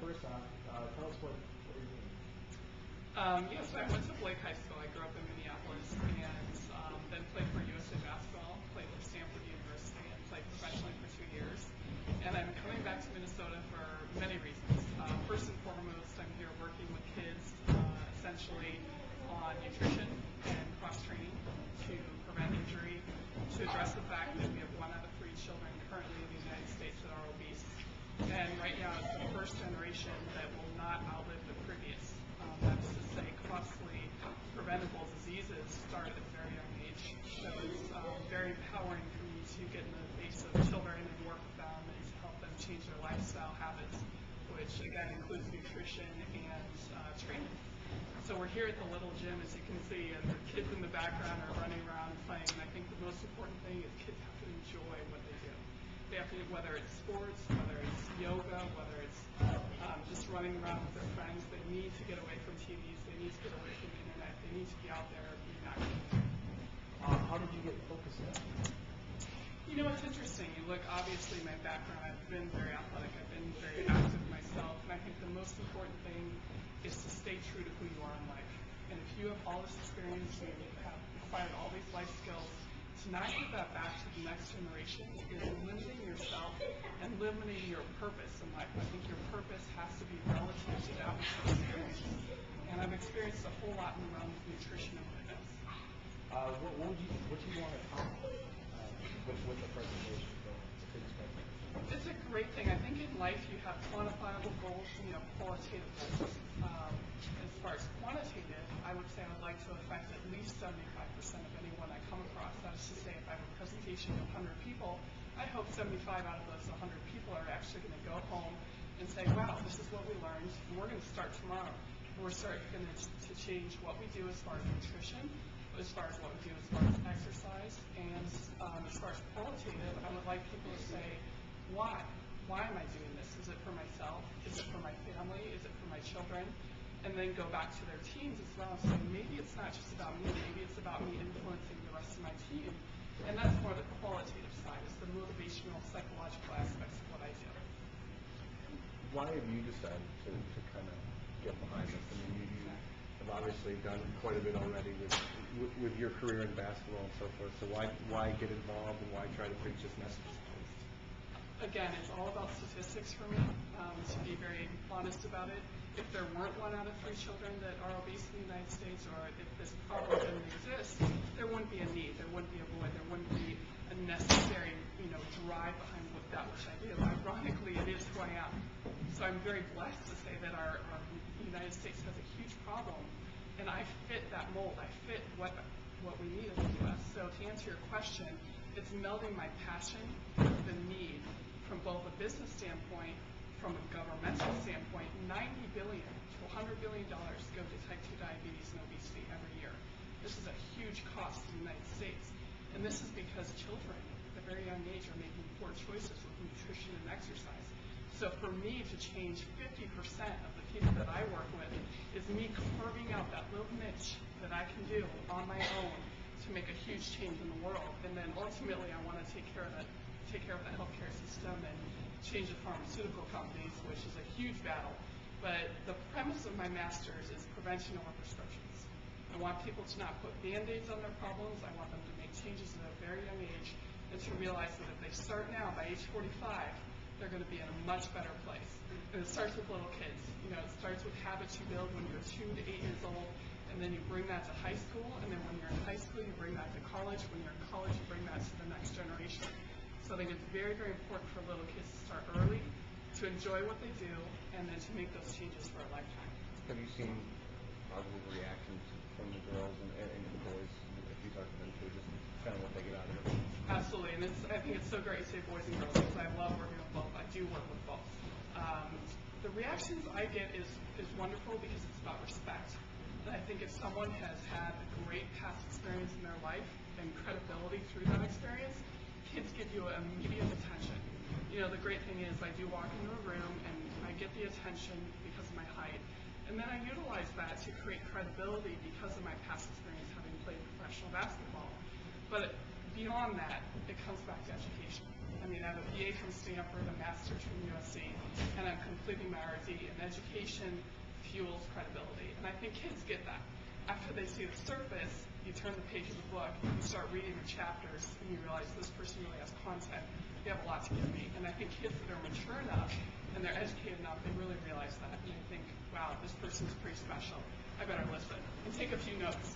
first off, tell us what you're doing. Yes, I went to Blake High School. I grew up in Minneapolis and then played for USA Basketball, played for Stanford University, and played professionally for 2 years. And I'm coming back to Minnesota for many reasons. First and foremost, I'm here working with kids essentially on nutrition and cross-training to prevent injury, to address the fact that we have 1 out of 3 children currently in the United States that are obese. And right now it's the first generation that will not outlive the previous. That's to say costly preventable diseases start at a very young age. So it's very empowering for me to get in the face of children and work with them and to help them change their lifestyle habits, which again includes nutrition and training. So we're here at the little gym, as you can see, and the kids in the background are running around and playing. And I think the most important thing is kids have to enjoy what they do. They have to, whether it's sports, whether it's yoga, whether it's just running around with their friends, they need to get away from TVs, they need to get away from the internet, they need to be out there being active. How did you get focused on? You know, it's interesting. You look, obviously, my background, I've been very athletic, I've been very active myself, and I think the most important thing is to stay true to who you are in life. And if you have all this experience and you have acquired all these life skills, to not give that back to the next generation is limiting yourself and limiting your purpose in life. I think your purpose has to be relative to that which you experience. And I've experienced a whole lot in the realm of nutrition and fitness. What do you want to accomplish with the presentation? It's a great thing. I think in life you have quantifiable goals, qualitative goals. As far as quantitative, I would say I would like to affect at least 75% of anyone I come across. That is to say, if I have a presentation of 100 people, I hope 75 out of those 100 people are actually going to go home and say, wow, this is what we learned, and we're going to start tomorrow. We're going to change what we do as far as nutrition, as far as what we do as far as exercise, and as far as qualitative, I would like people to say, why? Why am I doing this? Is it for myself? Is it for my family? Is it for my children? And then go back to their teams as well and say, maybe it's not just about me, maybe it's about me influencing the rest of my team. And that's more the qualitative side, is the motivational, psychological aspects of what I do. Why have you decided to kind of get behind this? I mean, you have obviously done quite a bit already with your career in basketball and so forth, so why get involved and why try to preach this message? Again, it's all about statistics for me, to be very honest about it. If there weren't 1 out of 3 children that are obese in the United States, or if this problem didn't exist, there wouldn't be a need, there wouldn't be a void, there wouldn't be a necessary, drive behind that which I do. Ironically, it is who I am. So I'm very blessed to say that our United States has a huge problem, and I fit that mold. I fit what we need in the U.S. So to answer your question, it's melding my passion with the need from both a business standpoint, from a governmental standpoint. $90 billion to $100 billion go to type 2 diabetes and obesity every year. This is a huge cost to the United States. And this is because children at a very young age are making poor choices with nutrition and exercise. So for me to change 50% of the people that I work with is me carving out that little niche that I can do on my own to make a huge change in the world. And then ultimately I want to take care of the healthcare system and change the pharmaceutical companies, which is a huge battle. But the premise of my master's is prevention over prescriptions. I want people to not put Band-Aids on their problems. I want them to make changes at a very young age and to realize that if they start now, by age 45, they're going to be in a much better place. And it starts with little kids. It starts with habits you build when you're 2 to 8 years old, and then you bring that to high school, and then when you're in high school, you bring that to college. When you're in college, you bring that to the next generation. So I think it's very, very important for little kids to start early, to enjoy what they do, and then to make those changes for a lifetime. Have you seen positive reactions from the girls and the boys, if you talk to them too, just kind of what they get out of it? Absolutely, and I think it's so great you say boys and girls, because I love working with both. I do work with both. The reactions I get is wonderful because it's about respect. And I think if someone has had a great past experience in their life and credibility through that experience, kids give you immediate attention. The great thing is I do walk into a room and I get the attention because of my height. And then I utilize that to create credibility because of my past experience having played professional basketball. But beyond that, it comes back to education. I have a BA from Stanford, a master's from USC, and I'm completing my RD, and education fuels credibility. And I think kids get that. After they see the surface, you turn the page of the book, you start reading the chapters, and you realize this person really has content. They have a lot to give me. And I think kids that are mature enough and they're educated enough, they really realize that. And I think, wow, this person's pretty special. I better listen and take a few notes.